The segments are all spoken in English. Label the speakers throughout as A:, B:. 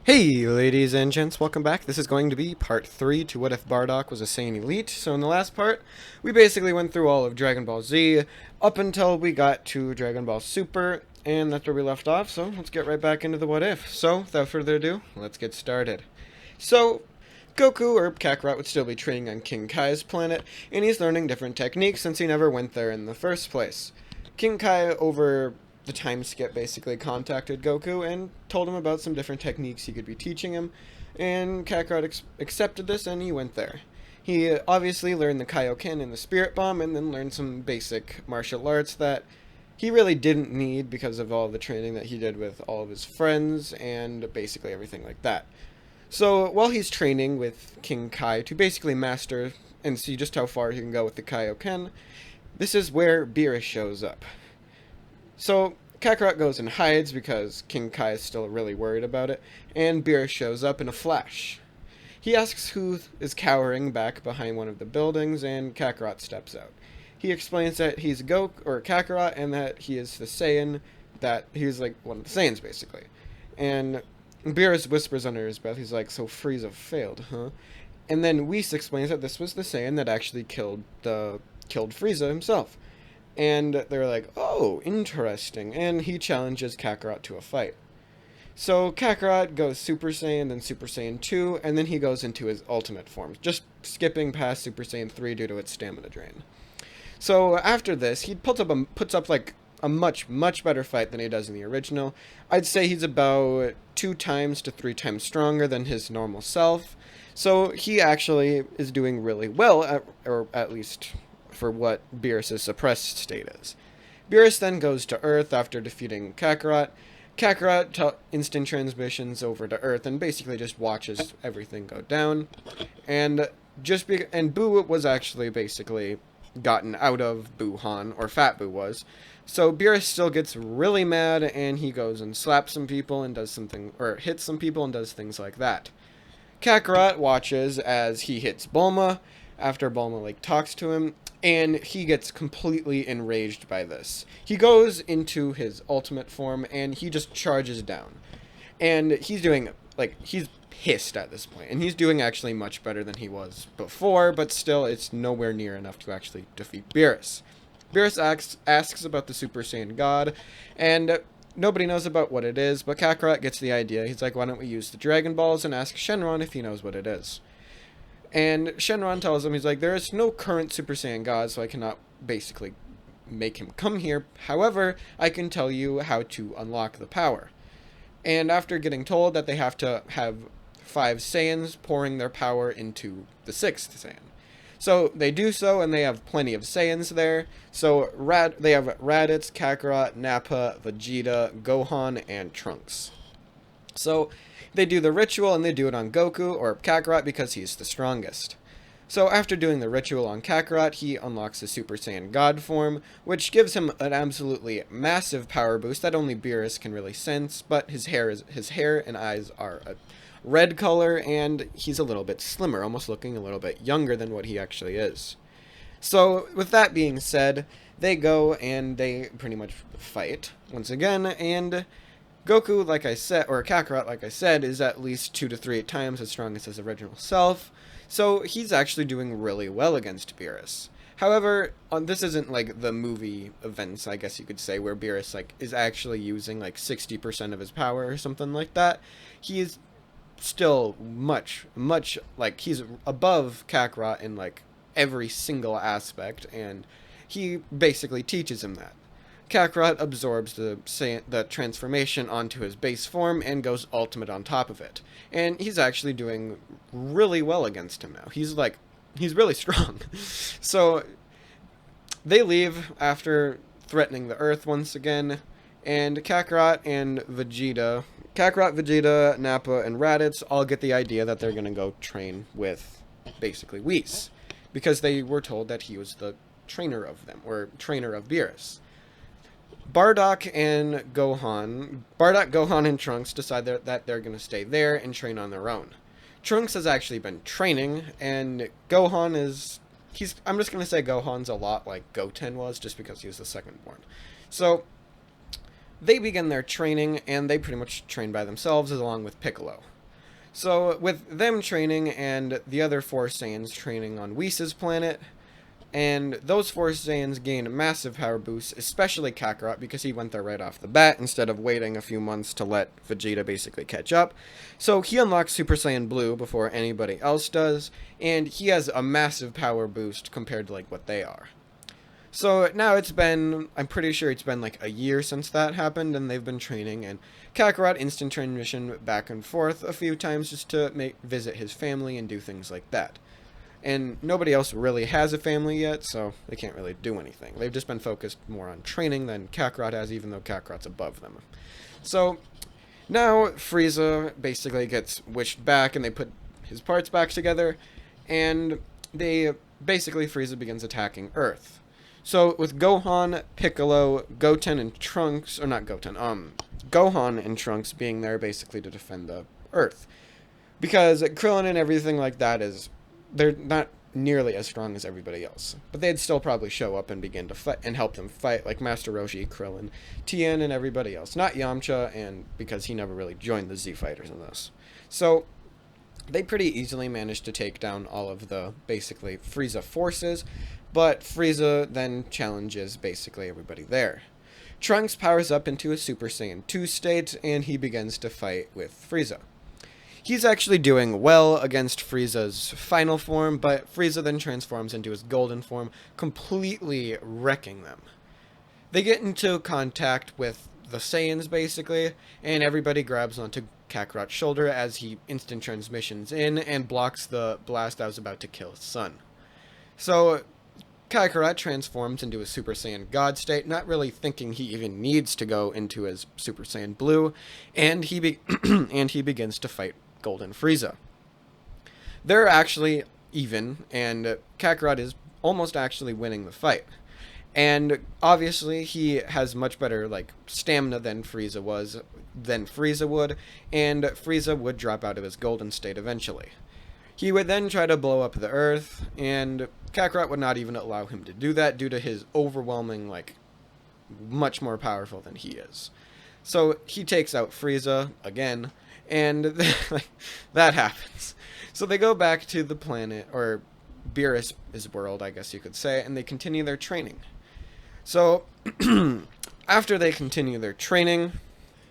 A: Hey ladies and gents, welcome back. This is going to be part 3 to What If Bardock Was a Saiyan Elite. So in the last part, we basically went through all of Dragon Ball Z up until we got to Dragon Ball Super, and that's where we left off, so let's get right back into the What If. So, without further ado, let's get started. So, Goku, or Kakarot, would still be training on King Kai's planet, and he's learning different techniques since he never went there in the first place. King Kai, over the time skip, basically contacted Goku and told him about some different techniques he could be teaching him, and Kakarot accepted this and he went there. He obviously learned the Kaioken and the Spirit Bomb, and then learned some basic martial arts that he really didn't need because of all the training that he did with all of his friends and basically everything like that. So while he's training with King Kai to basically master and see just how far he can go with the Kaioken, this is where Beerus shows up. So Kakarot goes and hides because King Kai is still really worried about it, and Beerus shows up in a flash. He asks who is cowering back behind one of the buildings, and Kakarot steps out. He explains that he's Kakarot, and that he is the Saiyan, that he's like one of the Saiyans basically. And Beerus whispers under his breath, he's like, "So Frieza failed, huh?" And then Whis explains that this was the Saiyan that actually killed Frieza himself. And they're like, "Oh, interesting." And he challenges Kakarot to a fight. So Kakarot goes Super Saiyan, then Super Saiyan 2, and then he goes into his ultimate form, just skipping past Super Saiyan 3 due to its stamina drain. So after this, he puts up like a much better fight than he does in the original. I'd say he's about 2 times to 3 times stronger than his normal self. So he actually is doing really well, or at least for what Beerus' suppressed state is. Beerus then goes to Earth after defeating Kakarot. Kakarot instant transmissions over to Earth and basically just watches everything go down. And Boo was actually basically gotten out of Buhan, or Fat Boo was. So Beerus still gets really mad, and he goes and slaps some people and does something, or hits some people and does things like that. Kakarot watches as he hits Bulma after Bulma talks to him, and he gets completely enraged by this. He goes into his ultimate form and he just charges down. And he's doing he's pissed at this point, and he's doing actually much better than he was before, but still it's nowhere near enough to actually defeat Beerus. Beerus asks about the Super Saiyan God, and nobody knows about what it is, but Kakarot gets the idea. He's like, "Why don't we use the Dragon Balls and ask Shenron if he knows what it is?" And Shenron tells him, he's like, "There is no current Super Saiyan God, so I cannot basically make him come here. However, I can tell you how to unlock the power." And after getting told that they have to have 5 Saiyans pouring their power into the 6th Saiyan. So they do so, and they have plenty of Saiyans there. So they have Raditz, Kakarot, Nappa, Vegeta, Gohan, and Trunks. So they do the ritual, and they do it on Goku, or Kakarot, because he's the strongest. So after doing the ritual on Kakarot, he unlocks the Super Saiyan God form, which gives him an absolutely massive power boost that only Beerus can really sense, but his hair and eyes are a red color, and he's a little bit slimmer, almost looking a little bit younger than what he actually is. So with that being said, they go and they pretty much fight once again, and Goku, like I said, or Kakarot, like I said, is at least 2 to 3 times as strong as his original self, so he's actually doing really well against Beerus. However, this isn't like the movie events, I guess you could say, where Beerus is actually using 60% of his power or something like that. He is still much, he's above Kakarot in every single aspect, and he basically teaches him that. Kakarot absorbs the transformation onto his base form and goes ultimate on top of it. And he's actually doing really well against him now. He's really strong. So they leave after threatening the Earth once again, and Kakarot, Vegeta, Nappa, and Raditz all get the idea that they're gonna go train with basically Whis, because they were told that he was the trainer of them, or trainer of Beerus. Bardock, Gohan, and Trunks decide that they're going to stay there and train on their own. Trunks has actually been training, and Gohan I'm just going to say Gohan's a lot like Goten was, just because he was the second born. So they begin their training, and they pretty much train by themselves along with Piccolo. So with them training and the other four Saiyans training on Whis' planet, and those four Saiyans gain massive power boosts, especially Kakarot, because he went there right off the bat instead of waiting a few months to let Vegeta basically catch up. So he unlocks Super Saiyan Blue before anybody else does, and he has a massive power boost compared to like what they are. So now I'm pretty sure it's been like a year since that happened, and they've been training, and Kakarot instant transmission back and forth a few times just to visit his family and do things like that. And nobody else really has a family yet, so they can't really do anything. They've just been focused more on training than Kakarot has, even though Kakarot's above them. So now Frieza basically gets wished back, and they put his parts back together, and Frieza begins attacking Earth. So with Gohan, Piccolo, Goten, and Trunks, or not Goten, Gohan and Trunks being there basically to defend the Earth. Because Krillin and everything like that they're not nearly as strong as everybody else. But they'd still probably show up and begin to fight and help them fight, like Master Roshi, Krillin, Tien, and everybody else. Not Yamcha, and because he never really joined the Z Fighters in this. So they pretty easily managed to take down all of the, basically, Frieza forces, but Frieza then challenges basically everybody there. Trunks powers up into a Super Saiyan 2 state, and he begins to fight with Frieza. He's actually doing well against Frieza's final form, but Frieza then transforms into his golden form, completely wrecking them. They get into contact with the Saiyans, basically, and everybody grabs onto Kakarot's shoulder as he instant transmissions in and blocks the blast that was about to kill his son. So Kakarot transforms into a Super Saiyan God state, not really thinking he even needs to go into his Super Saiyan Blue, and he begins to fight Golden Frieza. They're actually even, and Kakarot is almost actually winning the fight. And obviously he has much better stamina than Frieza would, and Frieza would drop out of his golden state eventually. He would then try to blow up the Earth, and Kakarot would not even allow him to do that due to his overwhelming, much more powerful than he is. So he takes out Frieza again, and that happens. So they go back to the planet, or Beerus' world, I guess you could say, and they continue their training. So after they continue their training,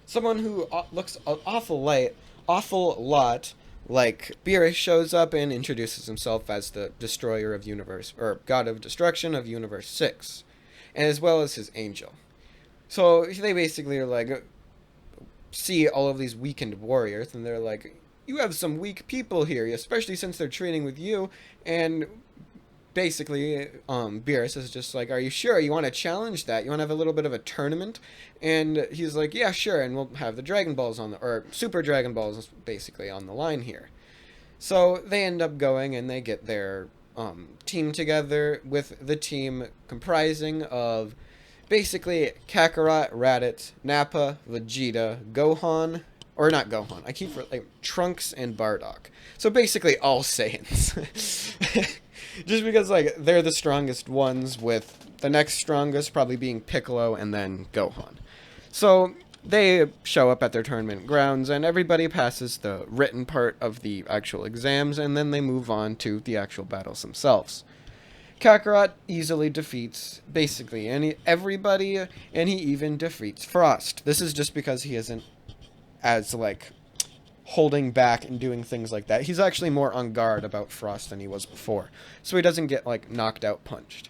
A: someone who looks an awful lot like Beerus shows up and introduces himself as the destroyer of universe, or god of destruction of universe 6, and as well as his angel. So they basically are see all of these weakened warriors, and they're like, you have some weak people here, especially since they're training with you. And basically Beerus is just like, are you sure you want to challenge that? You want to have a little bit of a tournament? And he's like, yeah, sure, and we'll have the Dragon Balls or Super Dragon Balls basically on the line here. So they end up going, and they get their team together, with the team comprising of basically Kakarot, Raditz, Nappa, Vegeta, Gohan, or not Gohan, I keep Trunks and Bardock. So basically all Saiyans. Just because they're the strongest ones, with the next strongest probably being Piccolo and then Gohan. So they show up at their tournament grounds, and everybody passes the written part of the actual exams, and then they move on to the actual battles themselves. Kakarot easily defeats basically everybody, and he even defeats Frost. This is just because he isn't as holding back and doing things like that. He's actually more on guard about Frost than he was before, so he doesn't get knocked out, punched.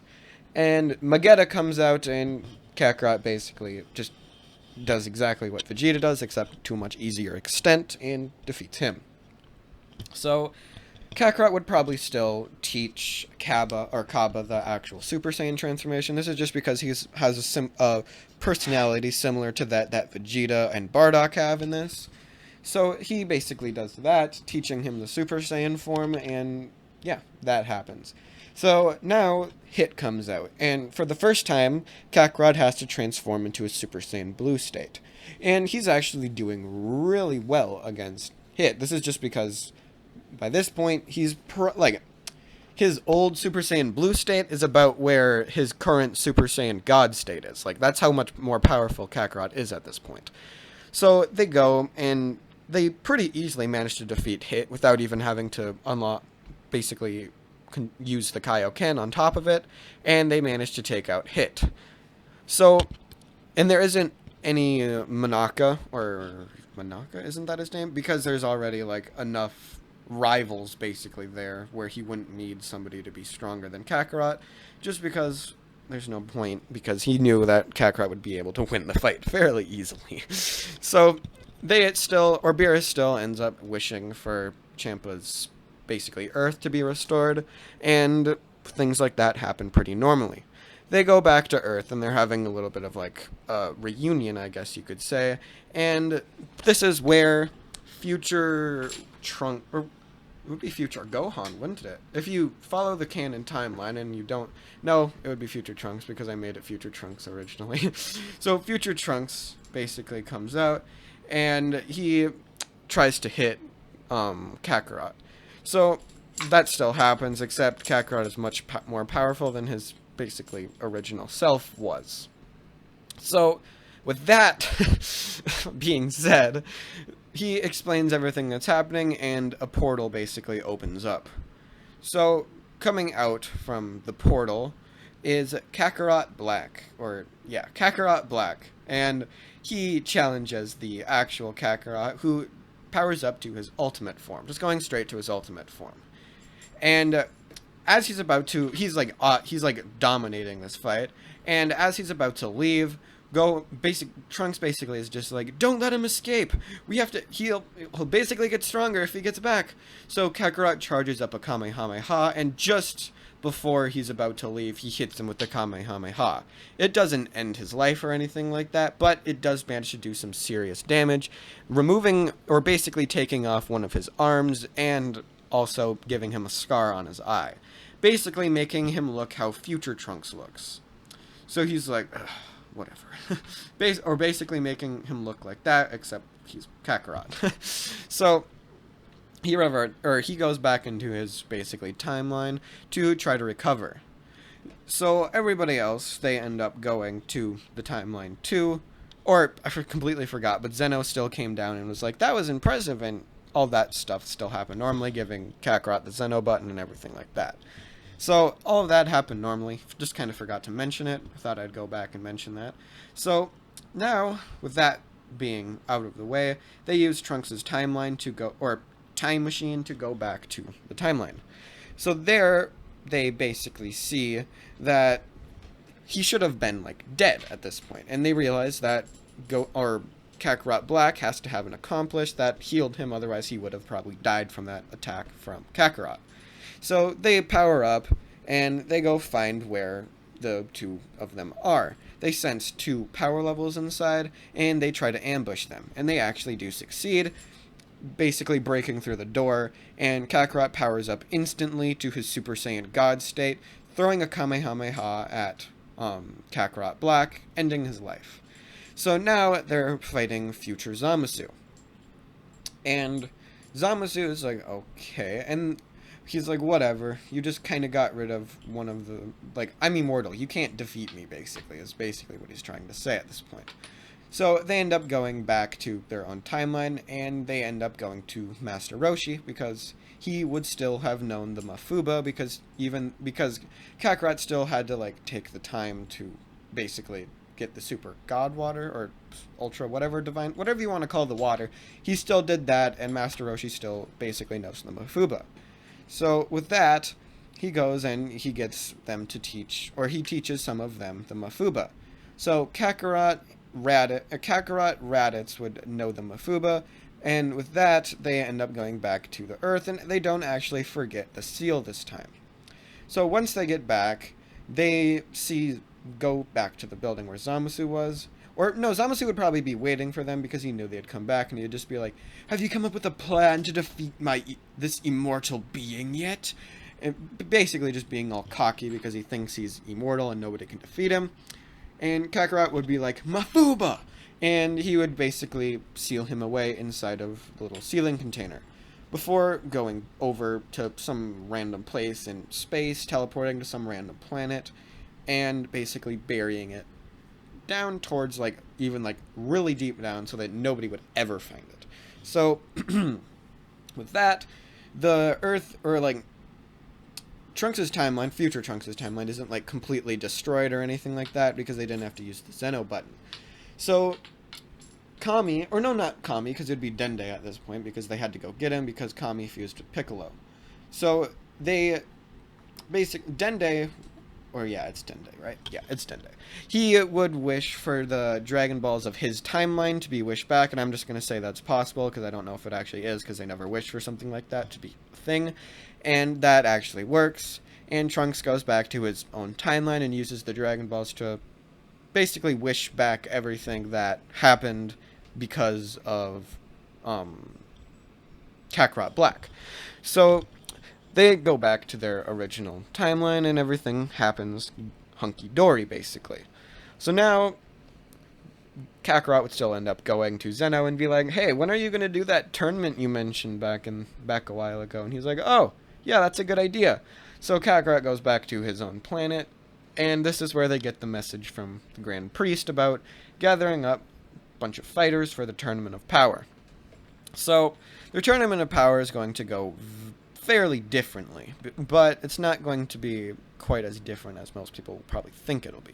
A: And Magetta comes out, and Kakarot basically just does exactly what Vegeta does, except to a much easier extent, and defeats him. So Kakarot would probably still teach Kaba the actual Super Saiyan transformation. This is just because he has a personality similar to that Vegeta and Bardock have in this. So he basically does that, teaching him the Super Saiyan form, and yeah, that happens. So now Hit comes out, and for the first time, Kakarot has to transform into a Super Saiyan Blue state. And he's actually doing really well against Hit. This is just because by this point, he's his old Super Saiyan Blue state is about where his current Super Saiyan God state is. That's how much more powerful Kakarot is at this point. So they go, and they pretty easily managed to defeat Hit without even having to basically use the Kaioken on top of it, and they managed to take out Hit. So, and there isn't any Manaka, isn't that his name? Because there's already, like, enough rivals, basically, there, where he wouldn't need somebody to be stronger than Kakarot, just because there's no point, because he knew that Kakarot would be able to win the fight fairly easily. So, Beerus still ends up wishing for Champa's, basically, Earth to be restored, and things like that happen pretty normally. They go back to Earth, and they're having a little bit of, like, a reunion, I guess you could say. And this is where future or it would be future Gohan, wouldn't it? If you follow the canon timeline and you don't... No, it would be future Trunks, because I made it future Trunks originally. So future Trunks basically comes out, and he tries to hit Kakarot. So that still happens, except Kakarot is much more powerful than his basically original self was. So with that being said, he explains everything that's happening, and a portal basically opens up. So coming out from the portal is Kakarot Black, Kakarot Black, and he challenges the actual Kakarot, who powers up to his ultimate form, just going straight to his ultimate form. And as he's about to, he's like dominating this fight, and as he's about to leave, Trunks basically is just like, don't let him escape. We have to, he'll basically get stronger if he gets back. So Kakarot charges up a Kamehameha, and just before he's about to leave, he hits him with the Kamehameha. It doesn't end his life or anything like that, but it does manage to do some serious damage, removing, or basically taking off one of his arms, and also giving him a scar on his eye, basically making him look how future Trunks looks. So he's like, whatever. Basically making him look like that, except he's Kakarot. So he goes back into his basically timeline to try to recover. So everybody else, they end up going to the timeline too, or I completely forgot, but Zeno still came down and was like, that was impressive, and all that stuff still happened normally, giving Kakarot the Zeno button and everything like that. So all of that happened normally, just kind of forgot to mention it. I thought I'd go back and mention that. So now, with that being out of the way, they use Trunks' timeline to go, or time machine to go back to the timeline. So there, they basically see that he should have been, like, dead at this point, and they realize that Kakarot Black has to have an accomplice that healed him, otherwise he would have probably died from that attack from Kakarot. So they power up, and they go find where the two of them are. They sense two power levels inside, and they try to ambush them, and they actually do succeed, basically breaking through the door, and Kakarot powers up instantly to his Super Saiyan God state, throwing a Kamehameha at Kakarot Black, ending his life. So now they're fighting future Zamasu. And Zamasu is like, okay, and he's like, whatever, you just kind of got rid of one of the, like, I'm immortal, you can't defeat me, basically, is basically what he's trying to say at this point. So they end up going back to their own timeline, and they end up going to Master Roshi, because he would still have known the Mafuba, because Kakarot still had to, like, take the time to basically get the super god water, or ultra whatever divine, whatever you want to call the water. He still did that, and Master Roshi still basically knows the Mafuba. So with that, he goes and he gets them to teach, or he teaches some of them the Mafuba. So Kakarot, Raditz would know the Mafuba, and with that, they end up going back to the Earth, and they don't actually forget the seal this time. So once they get back, they go back to the building where Zamasu was. Or, no, Zamasu would probably be waiting for them because he knew they'd come back, and he'd just be like, have you come up with a plan to defeat this immortal being yet? And basically just being all cocky because he thinks he's immortal and nobody can defeat him. And Kakarot would be like, Mafuba! And he would basically seal him away inside of the little sealing container, before going over to some random place in space, teleporting to some random planet, and basically burying it down towards, like, even, like, really deep down so that nobody would ever find it. So, with that, the Earth, or like, Trunks' timeline, future Trunks' timeline, isn't like completely destroyed or anything like that because they didn't have to use the Zeno button. So, Kami, or no, not Kami, because it'd be Dende at this point because they had to go get him because Kami fused with Piccolo. So, they Dende, or yeah, it's Dende, right? Yeah, it's Dende. He would wish for the Dragon Balls of his timeline to be wished back, and I'm just going to say that's possible because I don't know if it actually is because they never wished for something like that to be a thing. And that actually works, and Trunks goes back to his own timeline and uses the Dragon Balls to basically wish back everything that happened because of Kakarot Black. So they go back to their original timeline and everything happens hunky-dory, basically. So now Kakarot would still end up going to Zeno and be like, hey, when are you going to do that tournament you mentioned back a while ago? And he's like, oh, yeah, that's a good idea. So Kakarot goes back to his own planet, and this is where they get the message from the Grand Priest about gathering up a bunch of fighters for the Tournament of Power. So the Tournament of Power is going to go fairly differently, but it's not going to be quite as different as most people probably think it'll be.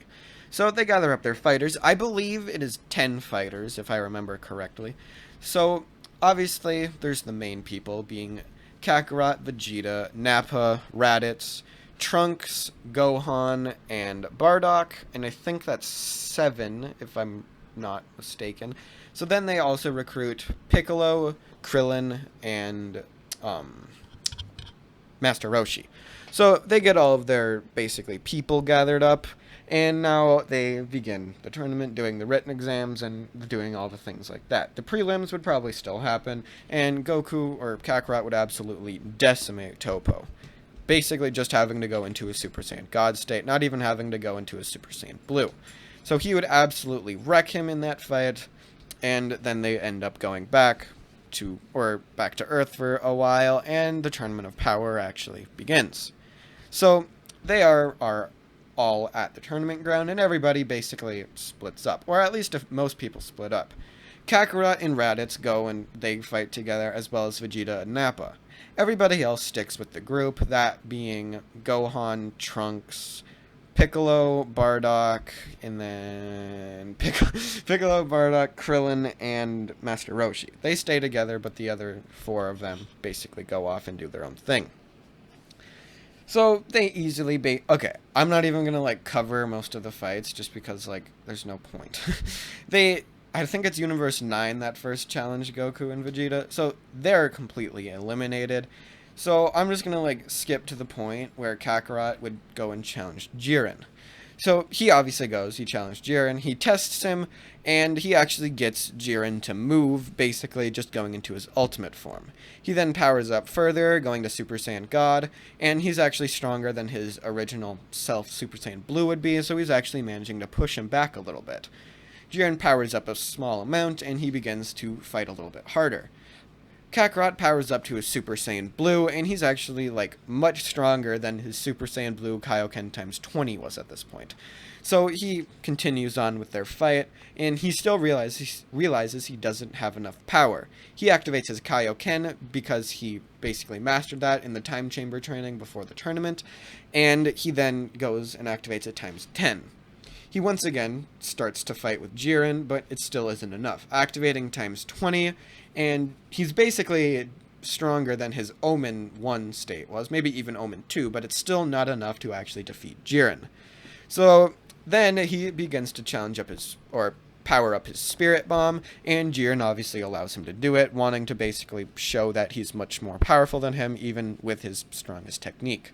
A: So they gather up their fighters. I believe it is 10 fighters, if I remember correctly. So obviously there's the main people being Kakarot, Vegeta, Nappa, Raditz, Trunks, Gohan, and Bardock, and I think that's 7, if I'm not mistaken. So then they also recruit Piccolo, Krillin, and Master Roshi. So they get all of their, basically, people gathered up, and now they begin the tournament, doing the written exams and doing all the things like that. The prelims would probably still happen, and Goku, or Kakarot, would absolutely decimate Toppo. Basically just having to go into a Super Saiyan God state, not even having to go into a Super Saiyan Blue. So he would absolutely wreck him in that fight, and then they end up going back to Earth for a while, and the Tournament of Power actually begins. So they are all at the tournament ground, and everybody basically splits up, or at least if most people split up. Kakarot and Raditz go and they fight together, as well as Vegeta and Nappa. Everybody else sticks with the group, that being Gohan, Trunks, Piccolo, Bardock, and then Piccolo, Bardock, Krillin, and Master Roshi. They stay together, but the other 4 of them basically go off and do their own thing. So they easily okay, I'm not even gonna like cover most of the fights just because like there's no point. I think it's Universe 9 that first challenged Goku and Vegeta, so they're completely eliminated. So I'm just gonna like skip to the point where Kakarot would go and challenge Jiren. So he obviously goes, he challenged Jiren, he tests him, and he actually gets Jiren to move, basically just going into his ultimate form. He then powers up further, going to Super Saiyan God, and he's actually stronger than his original self Super Saiyan Blue would be, so he's actually managing to push him back a little bit. Jiren powers up a small amount, and he begins to fight a little bit harder. Kakarot powers up to his Super Saiyan Blue, and he's actually, like, much stronger than his Super Saiyan Blue Kaioken times 20 was at this point. So he continues on with their fight, and he still realizes he doesn't have enough power. He activates his Kaioken because he basically mastered that in the time chamber training before the tournament, and he then goes and activates it times 10. He once again starts to fight with Jiren, but it still isn't enough, activating times 20, and he's basically stronger than his Omen 1 state was, maybe even Omen 2, but it's still not enough to actually defeat Jiren. So then he begins to challenge up power up his Spirit Bomb, and Jiren obviously allows him to do it, wanting to basically show that he's much more powerful than him, even with his strongest technique.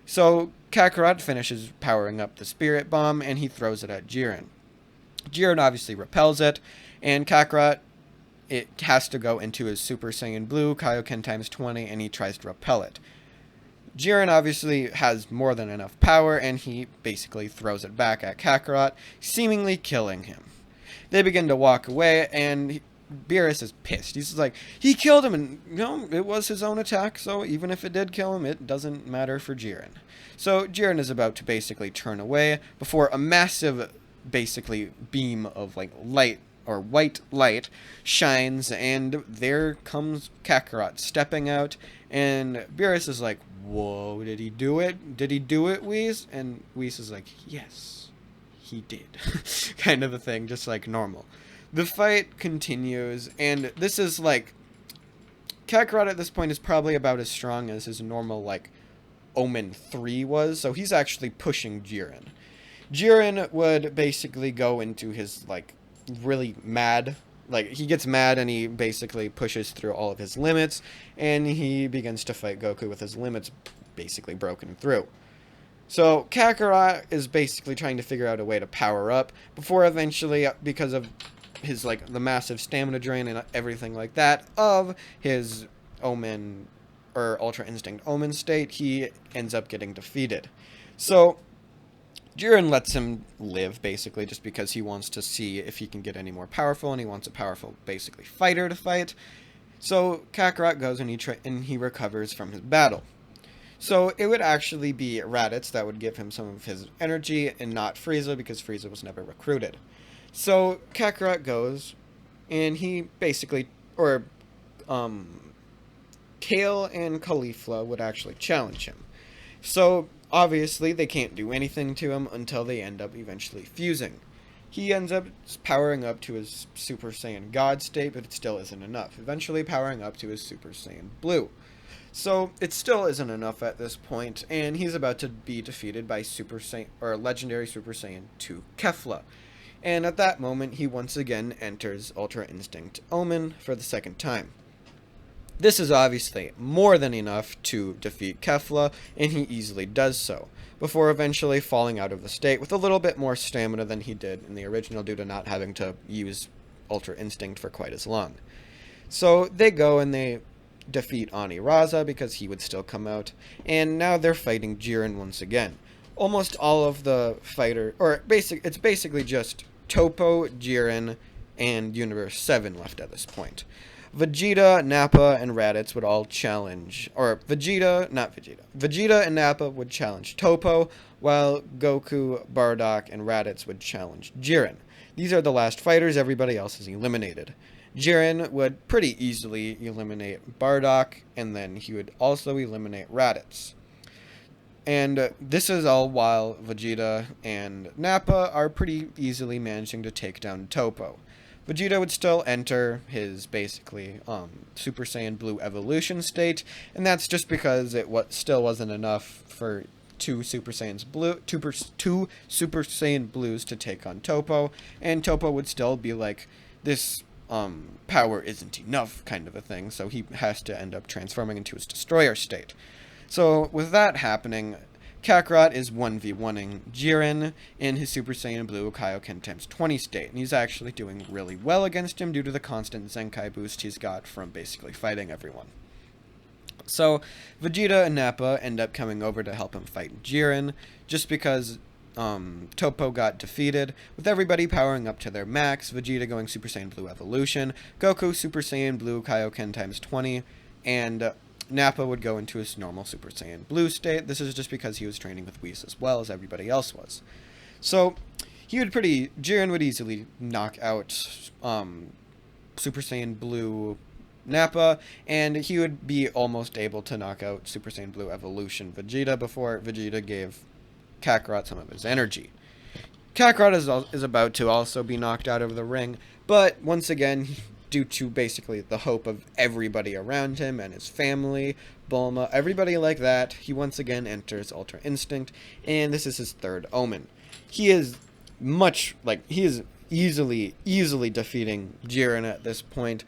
A: So Kakarot finishes powering up the Spirit Bomb, and he throws it at Jiren. Jiren obviously repels it, and Kakarot, it has to go into his Super Saiyan Blue Kaioken times 20, and he tries to repel it. Jiren obviously has more than enough power, and he basically throws it back at Kakarot, seemingly killing him. They begin to walk away, and Beerus is pissed. He's like, he killed him, and it was his own attack, so even if it did kill him, it doesn't matter for Jiren. So Jiren is about to basically turn away before a massive, basically, beam of light or white light shines, and there comes Kakarot stepping out, and Beerus is like, whoa, did he do it? Did he do it, Whis? And Whis is like, yes, he did. Kind of a thing, just like normal. The fight continues, and this is like, Kakarot at this point is probably about as strong as his normal, like, Omen 3 was, so he's actually pushing Jiren. Jiren would basically go into his, like, really mad, like, he gets mad and he basically pushes through all of his limits, and he begins to fight Goku with his limits basically broken through. So Kakarot is basically trying to figure out a way to power up before eventually, because of his, like, the massive stamina drain and everything like that of his Omen, or Ultra Instinct Omen state, he ends up getting defeated. So Jiren lets him live, basically, just because he wants to see if he can get any more powerful, and he wants a powerful, basically, fighter to fight. So Kakarot goes and he recovers from his battle. So it would actually be Raditz that would give him some of his energy, and not Frieza, because Frieza was never recruited. So Kakarot goes, and he basically, or Kale and Caulifla would actually challenge him. So obviously they can't do anything to him until they end up eventually fusing. He ends up powering up to his Super Saiyan God state, but it still isn't enough, eventually powering up to his Super Saiyan Blue. So it still isn't enough at this point, and he's about to be defeated by Super Saiyan, or Legendary Super Saiyan 2 Kefla. And at that moment, he once again enters Ultra Instinct Omen for the second time. This is obviously more than enough to defeat Kefla, and he easily does so, before eventually falling out of the state with a little bit more stamina than he did in the original due to not having to use Ultra Instinct for quite as long. So they go and they defeat Ani-Raza because he would still come out, and now they're fighting Jiren once again. Almost all of the it's basically just Toppo, Jiren, and Universe 7 left at this point. Vegeta, Nappa, and Raditz would all challenge, or Vegeta and Nappa would challenge Toppo, while Goku, Bardock, and Raditz would challenge Jiren. These are the last fighters, everybody else is eliminated. Jiren would pretty easily eliminate Bardock, and then he would also eliminate Raditz. And this is all while Vegeta and Nappa are pretty easily managing to take down Toppo. Vegeta would still enter his, basically, Super Saiyan Blue evolution state, and that's just because it still wasn't enough for two Super Saiyan Blues to take on Toppo, and Toppo would still be like, this power isn't enough kind of a thing, so he has to end up transforming into his Destroyer state. So with that happening, Kakarot is 1v1ing Jiren in his Super Saiyan Blue Kaioken times 20 state, and he's actually doing really well against him due to the constant Zenkai boost he's got from basically fighting everyone. So Vegeta and Nappa end up coming over to help him fight Jiren, just because Toppo got defeated, with everybody powering up to their max, Vegeta going Super Saiyan Blue Evolution, Goku Super Saiyan Blue Kaioken times 20, and Nappa would go into his normal Super Saiyan Blue state. This is just because he was training with Whis as well as everybody else was. So Jiren would easily knock out Super Saiyan Blue Nappa, and he would be almost able to knock out Super Saiyan Blue Evolution Vegeta before Vegeta gave Kakarot some of his energy. Kakarot is about to also be knocked out of the ring, but once again, due to basically the hope of everybody around him and his family, Bulma, everybody like that, he once again enters Ultra Instinct, and this is his third Omen. He is easily defeating Jiren at this point,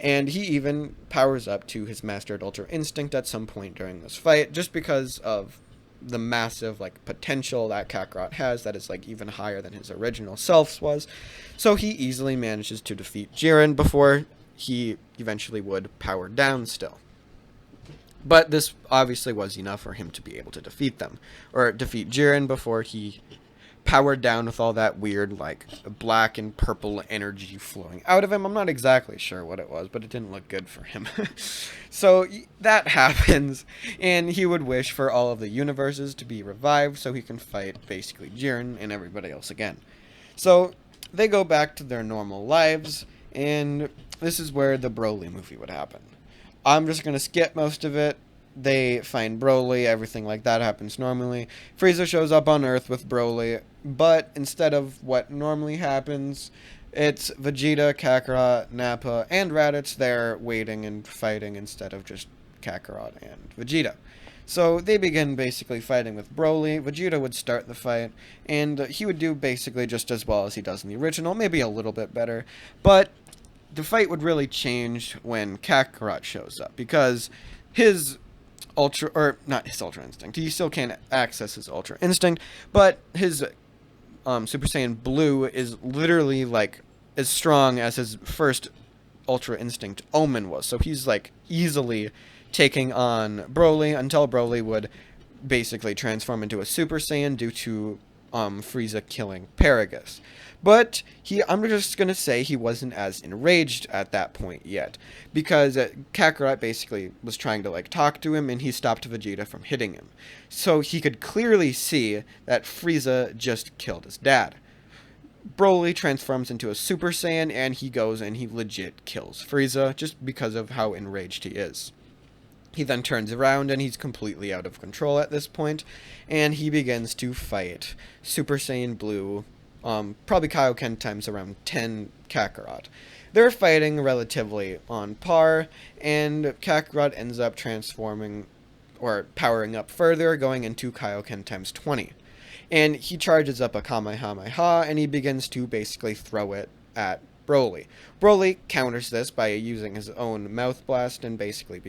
A: and he even powers up to his Mastered Ultra Instinct at some point during this fight, just because of the massive potential that Kakarot has that is even higher than his original self's was. So he easily manages to defeat Jiren before he eventually would power down still. But this obviously was enough for him to be able to defeat Jiren before he powered down with all that weird black and purple energy flowing out of him. I'm not exactly sure what it was, but it didn't look good for him. So that happens, and he would wish for all of the universes to be revived so he can fight basically Jiren and everybody else again. So they go back to their normal lives, and this is where the Broly movie would happen. I'm just going to skip most of it. They find Broly, everything like that happens normally. Frieza shows up on Earth with Broly, but instead of what normally happens, it's Vegeta, Kakarot, Nappa, and Raditz there waiting and fighting instead of just Kakarot and Vegeta. So they begin basically fighting with Broly. Vegeta would start the fight, and he would do basically just as well as he does in the original, maybe a little bit better. But the fight would really change when Kakarot shows up, because his Ultra, or not his Ultra Instinct, he still can't access his Ultra Instinct, but his Super Saiyan Blue is literally like as strong as his first Ultra Instinct Omen was. So he's like easily taking on Broly until Broly would basically transform into a Super Saiyan due to Frieza killing Paragus. But I'm just going to say he wasn't as enraged at that point yet, because Kakarot basically was trying to like talk to him, and he stopped Vegeta from hitting him. So he could clearly see that Frieza just killed his dad. Broly transforms into a Super Saiyan, and he goes and he legit kills Frieza just because of how enraged he is. He then turns around and he's completely out of control at this point, and he begins to fight Super Saiyan Blue, probably Kaioken times around 10 Kakarot. They're fighting relatively on par, and Kakarot ends up transforming or powering up further, going into Kaioken times 20. And he charges up a Kamehameha, and he begins to basically throw it at Broly. Broly counters this by using his own Mouth Blast and basically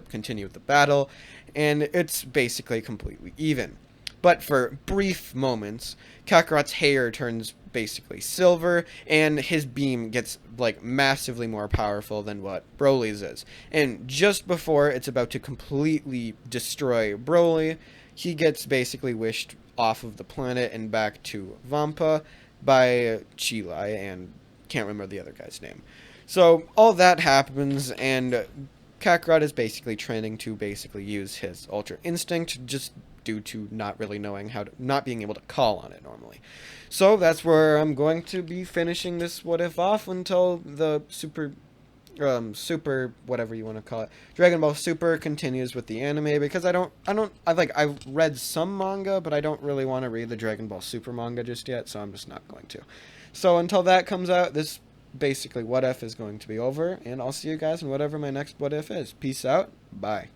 A: continue the battle, and it's basically completely even. But for brief moments, Kakarot's hair turns basically silver, and his beam gets like massively more powerful than what Broly's is. And just before it's about to completely destroy Broly, he gets basically wished off of the planet and back to Vampa by Chilai, and can't remember the other guy's name. So all that happens, and Kakarot is basically training to basically use his Ultra Instinct, just due to not really knowing how to, not being able to call on it normally. So that's where I'm going to be finishing this What If off until the Super whatever you want to call it, Dragon Ball Super continues with the anime, because I've read some manga, but I don't really want to read the Dragon Ball Super manga just yet, so I'm just not going to. So until that comes out, this basically What If is going to be over, and I'll see you guys in whatever my next What If is. Peace out. Bye.